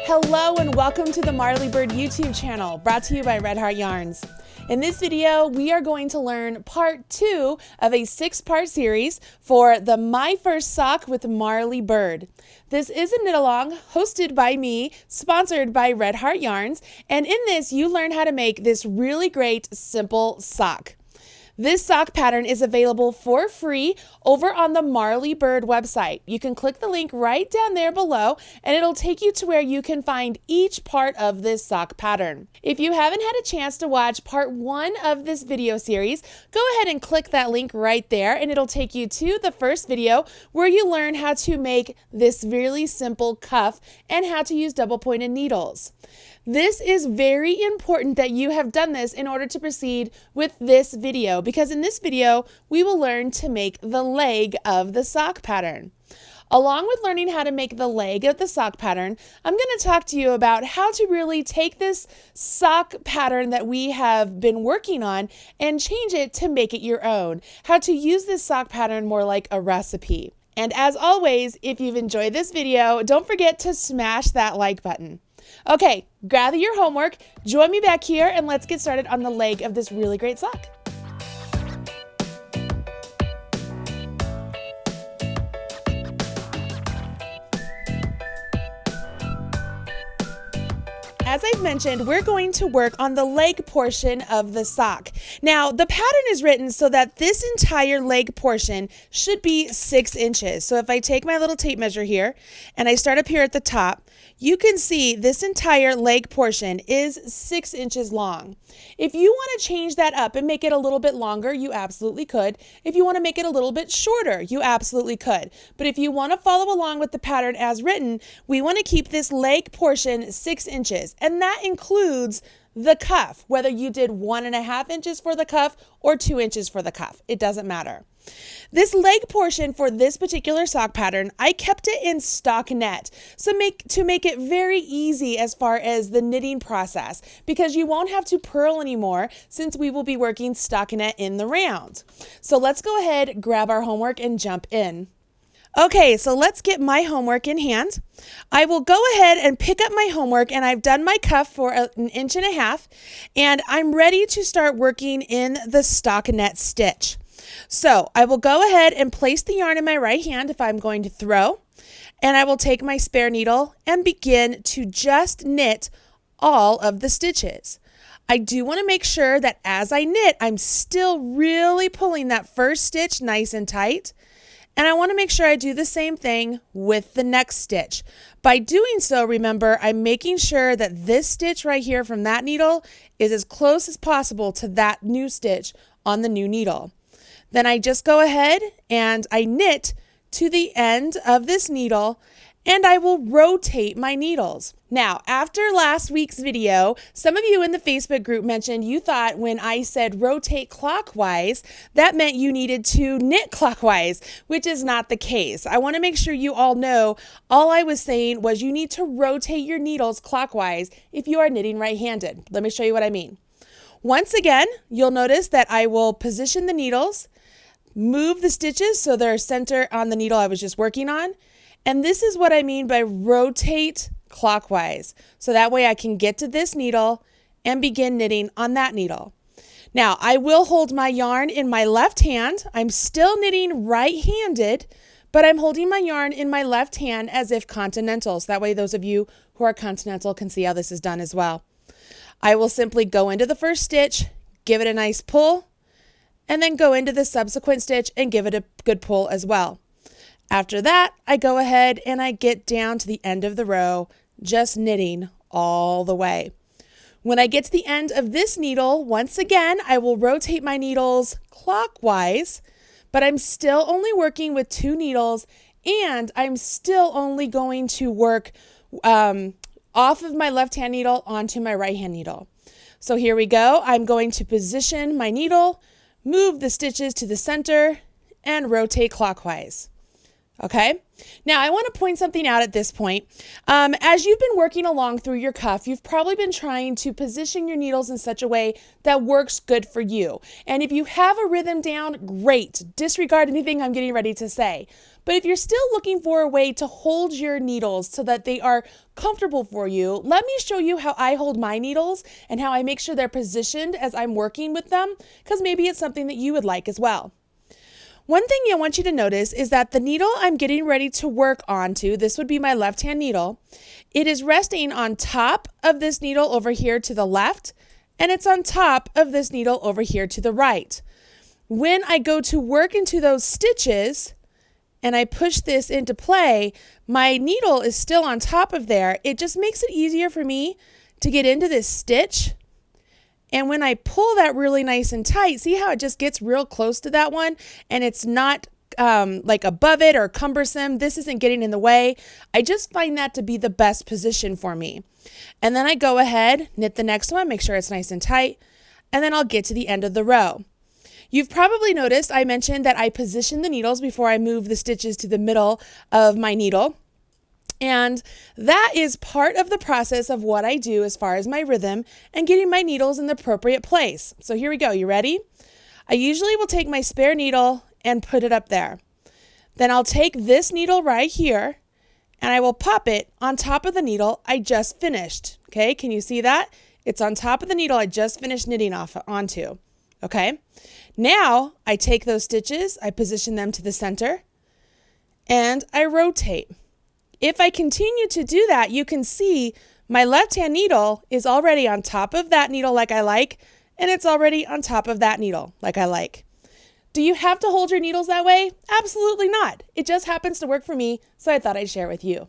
Hello and welcome to the Marley Bird YouTube channel, brought to you by Red Heart Yarns. In this video, we are going to learn part 2 of a 6-part series for the My First Sock with Marley Bird. This is a knit-along hosted by me, sponsored by Red Heart Yarns, and in this you learn how to make this really great simple sock. This sock pattern is available for free over on the Marley Bird website. You can click the link right down there below and it'll take you to where you can find each part of this sock pattern. If you haven't had a chance to watch part 1 of this video series, go ahead and click that link right there and it'll take you to the first video where you learn how to make this really simple cuff and how to use double pointed needles. This is very important that you have done this in order to proceed with this video, because in this video, we will learn to make the leg of the sock pattern. Along with learning how to make the leg of the sock pattern, I'm going to talk to you about how to really take this sock pattern that we have been working on and change it to make it your own. How to use this sock pattern more like a recipe. And as always, if you've enjoyed this video, don't forget to smash that like button. Okay, gather your homework, join me back here, and let's get started on the leg of this really great sock. As I've mentioned, we're going to work on the leg portion of the sock. Now, the pattern is written so that this entire leg portion should be 6 inches. So if I take my little tape measure here and I start up here at the top, you can see this entire leg portion is 6 inches long. If you want to change that up and make it a little bit longer, you absolutely could. If you want to make it a little bit shorter, you absolutely could. But if you want to follow along with the pattern as written, we want to keep this leg portion 6 inches. And that includes the cuff, whether you did 1.5 inches for the cuff or 2 inches for the cuff. It doesn't matter. This leg portion for this particular sock pattern, I kept it in stockinette to make it very easy as far as the knitting process, because you won't have to purl anymore since we will be working stockinette in the round. So let's go ahead, grab our homework, and jump in. Okay, so let's get my homework in hand. I will go ahead and pick up my homework, and I've done my cuff for 1.5 inches, and I'm ready to start working in the stockinette stitch. So I will go ahead and place the yarn in my right hand if I'm going to throw, and I will take my spare needle and begin to just knit all of the stitches. I do want to make sure that as I knit, I'm still really pulling that first stitch nice and tight. And I want to make sure I do the same thing with the next stitch. By doing so, remember, I'm making sure that this stitch right here from that needle is as close as possible to that new stitch on the new needle. Then I just go ahead and I knit to the end of this needle, and I will rotate my needles. Now, after last week's video, some of you in the Facebook group mentioned you thought when I said rotate clockwise, that meant you needed to knit clockwise, which is not the case. I want to make sure you all know all I was saying was you need to rotate your needles clockwise if you are knitting right-handed. Let me show you what I mean. Once again, you'll notice that I will position the needles, move the stitches so they're center on the needle I was just working on. And this is what I mean by rotate clockwise. So that way I can get to this needle and begin knitting on that needle. Now I will hold my yarn in my left hand. I'm still knitting right-handed, but I'm holding my yarn in my left hand as if continental. So that way those of you who are continental can see how this is done as well. I will simply go into the first stitch, give it a nice pull, and then go into the subsequent stitch and give it a good pull as well. After that, I go ahead and I get down to the end of the row, just knitting all the way. When I get to the end of this needle, once again, I will rotate my needles clockwise, but I'm still only working with 2 needles, and I'm still only going to work off of my left-hand needle onto my right-hand needle. So here we go. I'm going to position my needle, move the stitches to the center, and rotate clockwise. Okay, now I want to point something out at this point. As you've been working along through your cuff, you've probably been trying to position your needles in such a way that works good for you. And if you have a rhythm down, great. Disregard anything I'm getting ready to say. But if you're still looking for a way to hold your needles so that they are comfortable for you, let me show you how I hold my needles and how I make sure they're positioned as I'm working with them, because maybe it's something that you would like as well. One thing I want you to notice is that the needle I'm getting ready to work onto, this would be my left-hand needle, it is resting on top of this needle over here to the left, and it's on top of this needle over here to the right. When I go to work into those stitches, and I push this into play, my needle is still on top of there. It just makes it easier for me to get into this stitch. And when I pull that really nice and tight, see how it just gets real close to that one and it's not like above it or cumbersome. This isn't getting in the way. I just find that to be the best position for me. And then I go ahead, knit the next one, make sure it's nice and tight, and then I'll get to the end of the row. You've probably noticed I mentioned that I position the needles before I move the stitches to the middle of my needle. And that is part of the process of what I do as far as my rhythm and getting my needles in the appropriate place. So here we go. You ready? I usually will take my spare needle and put it up there. Then I'll take this needle right here and I will pop it on top of the needle I just finished. Okay, can you see that? It's on top of the needle I just finished knitting off onto. Okay, now I take those stitches, I position them to the center, and I rotate. If I continue to do that, you can see my left-hand needle is already on top of that needle like I like, and it's already on top of that needle like I like. Do you have to hold your needles that way? Absolutely not. It just happens to work for me, so I thought I'd share it with you.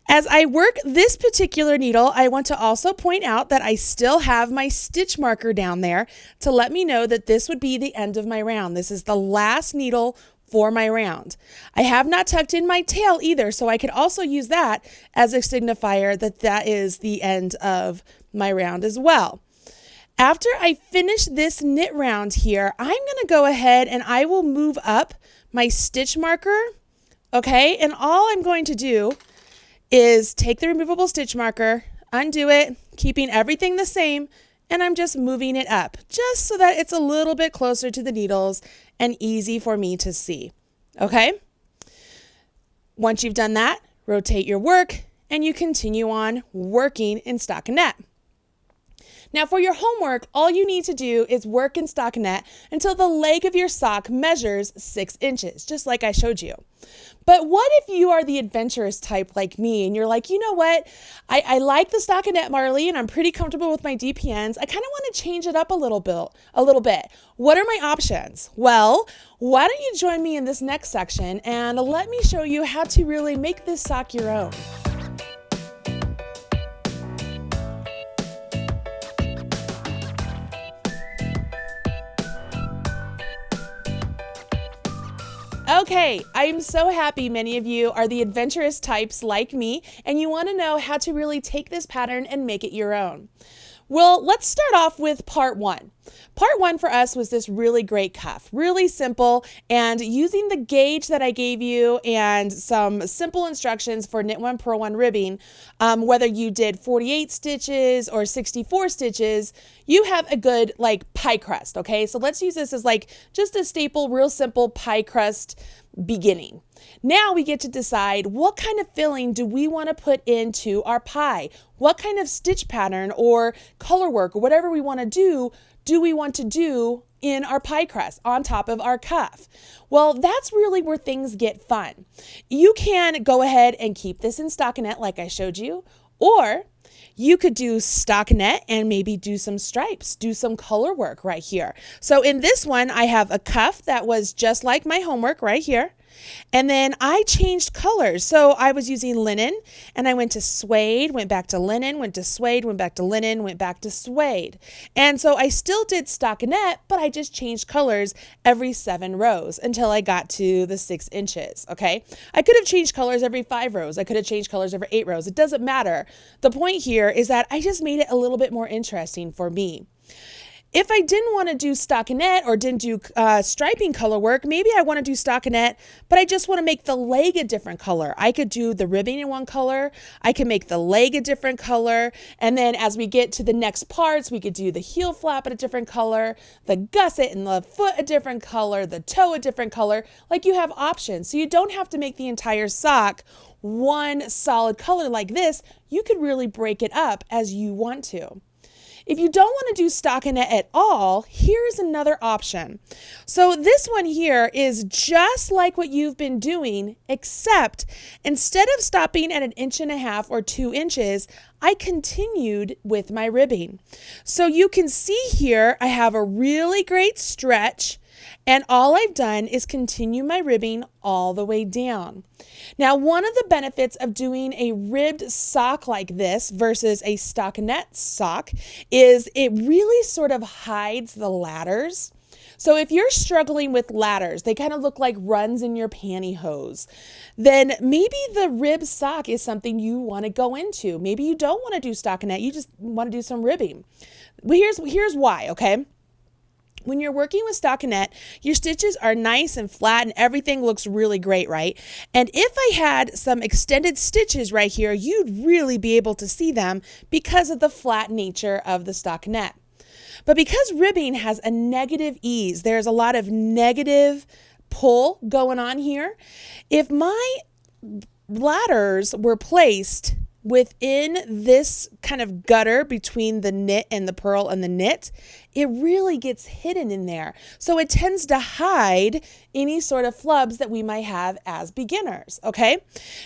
As I work this particular needle, I want to also point out that I still have my stitch marker down there to let me know that this would be the end of my round. This is the last needle for my round. I have not tucked in my tail either, so I could also use that as a signifier that that is the end of my round as well. After I finish this knit round here, I'm going to go ahead and I will move up my stitch marker, okay? And all I'm going to do is take the removable stitch marker, undo it, keeping everything the same, and I'm just moving it up just so that it's a little bit closer to the needles and easy for me to see, okay? Once you've done that, rotate your work and you continue on working in stockinette. Now for your homework, all you need to do is work in stockinette until the leg of your sock measures 6 inches, just like I showed you. But what if you are the adventurous type like me and you're like, you know what, I like the stockinette, Marley, and I'm pretty comfortable with my DPNs. I kind of want to change it up a little bit. What are my options? Well, why don't you join me in this next section and let me show you how to really make this sock your own. Okay, I'm so happy many of you are the adventurous types like me and you want to know how to really take this pattern and make it your own. Well, let's start off with part 1. Part 1 for us was this really great cuff, really simple, and using the gauge that I gave you and some simple instructions for knit 1, purl 1 ribbing, whether you did 48 stitches or 64 stitches, you have a good like pie crust, okay? So let's use this as like just a staple, real simple pie crust beginning. Now we get to decide what kind of filling do we want to put into our pie? What kind of stitch pattern or color work or whatever we want to do we want to do in our pie crust on top of our cuff? Well, that's really where things get fun. You can go ahead and keep this in stockinette like I showed you, or you could do stockinette and maybe do some stripes, do some color work right here. So in this one, I have a cuff that was just like my homework right here. And then I changed colors. So I was using linen and I went to suede, went back to linen, went to suede, went back to linen, went back to suede. And so I still did stockinette, but I just changed colors every 7 rows until I got to the 6 inches, okay? I could have changed colors every 5 rows. I could have changed colors every 8 rows. It doesn't matter. The point here is that I just made it a little bit more interesting for me. If I didn't want to do stockinette or didn't do striping color work, maybe I want to do stockinette, but I just want to make the leg a different color. I could do the ribbing in one color. I can make the leg a different color. And then as we get to the next parts, we could do the heel flap at a different color, the gusset and the foot a different color, the toe a different color. Like, you have options. So you don't have to make the entire sock one solid color like this. You could really break it up as you want to. If you don't want to do stockinette at all, here's another option. So this one here is just like what you've been doing, except instead of stopping at 1.5 inches or 2 inches, I continued with my ribbing. So you can see here, I have a really great stretch, and all I've done is continue my ribbing all the way down. Now, one of the benefits of doing a ribbed sock like this versus a stockinette sock is it really sort of hides the ladders. So if you're struggling with ladders, they kind of look like runs in your pantyhose, then maybe the rib sock is something you want to go into. Maybe you don't want to do stockinette, you just want to do some ribbing. But here's why, okay? When you're working with stockinette, your stitches are nice and flat and everything looks really great, right? And if I had some extended stitches right here, you'd really be able to see them because of the flat nature of the stockinette. But because ribbing has a negative ease, there's a lot of negative pull going on here. If my ladders were placed within this kind of gutter between the knit and the purl and the knit, it really gets hidden in there. So it tends to hide any sort of flubs that we might have as beginners, okay?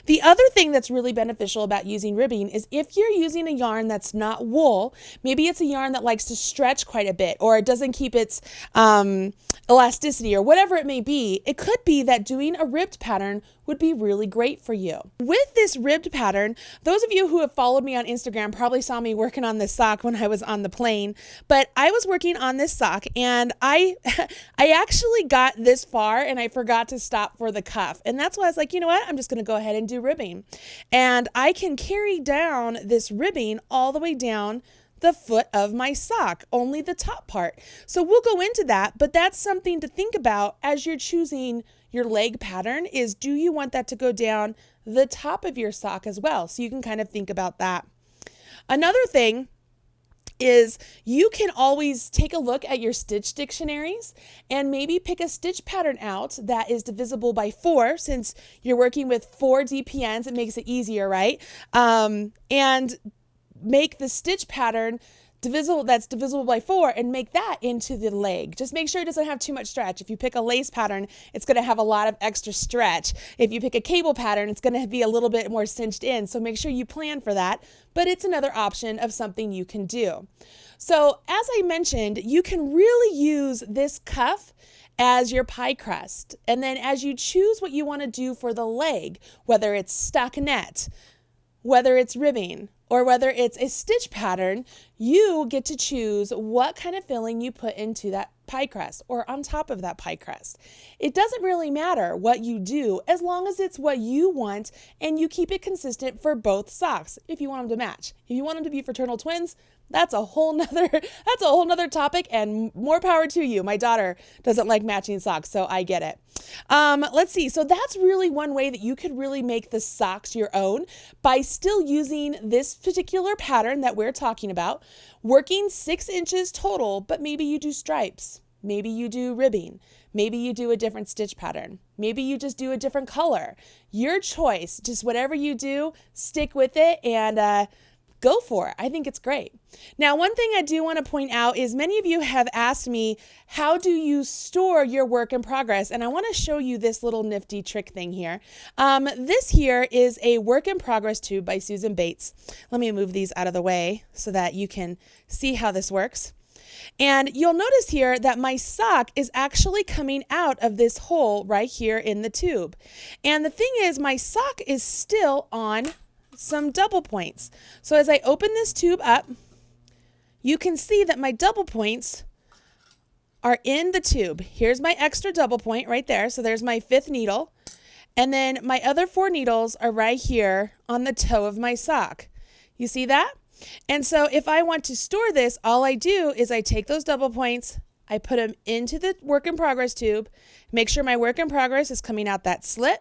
The other thing that's really beneficial about using ribbing is if you're using a yarn that's not wool, maybe it's a yarn that likes to stretch quite a bit, or it doesn't keep its elasticity, or whatever it may be, it could be that doing a ribbed pattern would be really great for you. With this ribbed pattern, those of you who have followed me on Instagram probably saw me working on this sock when I was on the plane, but I was working on this sock and I actually got this far and I forgot to stop for the cuff. And that's why I was like, you know what? I'm just going to go ahead and do ribbing. And I can carry down this ribbing all the way down the foot of my sock, only the top part. So we'll go into that, but that's something to think about as you're choosing your leg pattern is, do you want that to go down the top of your sock as well? So you can kind of think about that. Another thing is you can always take a look at your stitch dictionaries and maybe pick a stitch pattern out that is divisible by 4. Since you're working with 4 DPNs, it makes it easier, right? And make the stitch pattern that's divisible by 4 and make that into the leg. Just make sure it doesn't have too much stretch. If you pick a lace pattern, it's going to have a lot of extra stretch. If you pick a cable pattern, it's going to be a little bit more cinched in. So make sure you plan for that, but it's another option of something you can do. So as I mentioned, you can really use this cuff as your pie crust. And then as you choose what you want to do for the leg, whether it's stockinette, whether it's ribbing, or whether it's a stitch pattern, you get to choose what kind of filling you put into that pie crust or on top of that pie crust. It doesn't really matter what you do as long as it's what you want and you keep it consistent for both socks if you want them to match. If you want them to be fraternal twins, that's a whole nother topic, and more power to you. My daughter doesn't like matching socks, so I get it. Let's see. So that's really one way that you could really make the socks your own by still using this particular pattern that we're talking about, working 6 inches total, but maybe you do stripes. Maybe you do ribbing. Maybe you do a different stitch pattern. Maybe you just do a different color. Your choice. Just whatever you do, stick with it and go for it. I think it's great. Now, one thing I do want to point out is many of you have asked me, how do you store your work in progress? And I want to show you this little nifty trick thing here. This here is a work in progress tube by Susan Bates. Let me move these out of the way so that you can see how this works. And you'll notice here that my sock is actually coming out of this hole right here in the tube. And the thing is, my sock is still on some double points. So as I open this tube up, you can see that my double points are in the tube. Here's my extra double point right there. So there's my 5th needle. And then my other 4 needles are right here on the toe of my sock. You see that? And so if I want to store this, all I do is I take those double points, I put them into the work in progress tube, make sure my work in progress is coming out that slit,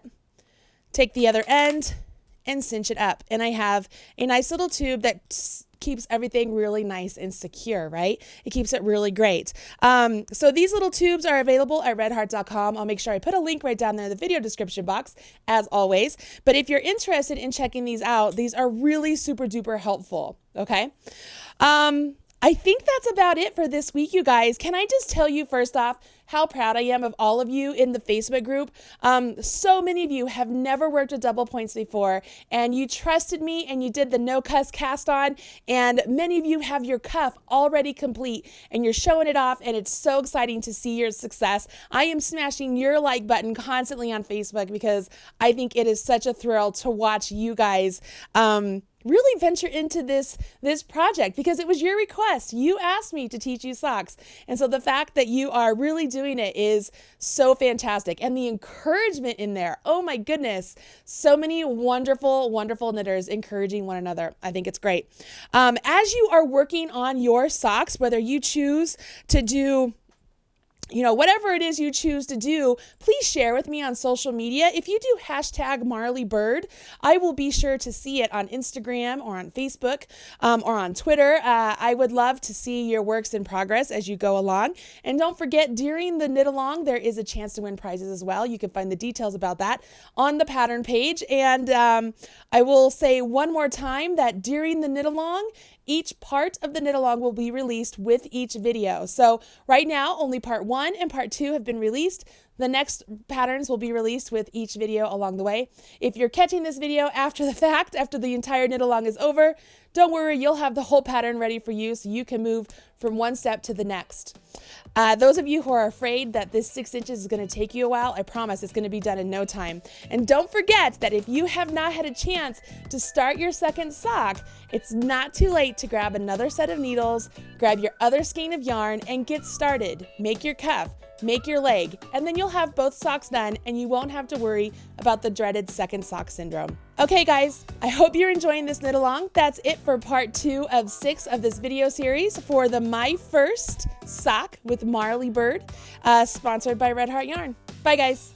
take the other end and cinch it up. And I have a nice little tube that keeps everything really nice and secure, right? It keeps it really great. So these little tubes are available at redheart.com. I'll make sure I put a link right down there in the video description box, as always. But if you're interested in checking these out, these are really super duper helpful, okay? I think that's about it for this week, you guys. Can I just tell you first off how proud I am of all of you in the Facebook group? So many of you have never worked with double points before, and you trusted me and you did the no cuss cast on, and many of you have your cuff already complete and you're showing it off, and it's so exciting to see your success. I am smashing your like button constantly on Facebook because I think it is such a thrill to watch you guys really venture into this project, because it was your request. You asked me to teach you socks. And so the fact that you are really doing it is so fantastic. And the encouragement in there, oh my goodness, so many wonderful, wonderful knitters encouraging one another. I think it's great. As you are working on your socks, whether you choose to do whatever it is you choose to do, please share with me on social media. If you do hashtag Marley Bird, I will be sure to see it on Instagram or on Facebook or on Twitter. I would love to see your works in progress as you go along. And don't forget, during the knit along, there is a chance to win prizes as well. You can find the details about that on the pattern page. And I will say one more time that during the knit along, each part of the knit along will be released with each video. So right now, only part 1 and part 2 have been released. The next patterns will be released with each video along the way. If you're catching this video after the fact, after the entire knit along is over, don't worry, you'll have the whole pattern ready for you so you can move from one step to the next. Those of you who are afraid that this 6 inches is going to take you a while, I promise it's going to be done in no time. And don't forget that if you have not had a chance to start your second sock, it's not too late to grab another set of needles, grab your other skein of yarn, and get started. Make your cuff, make your leg, and then you'll have both socks done and you won't have to worry about the dreaded second sock syndrome. Okay guys, I hope you're enjoying this knit along. That's it for part 2 of 6 of this video series for the My First Sock with Marley Bird, sponsored by Red Heart Yarn. Bye guys.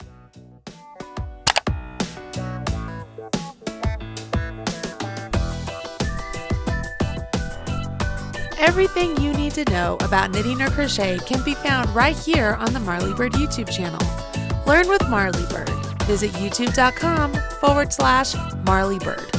Everything you need to know about knitting or crochet can be found right here on the Marley Bird YouTube channel. Learn with Marley Bird. Visit youtube.com/Marley Bird.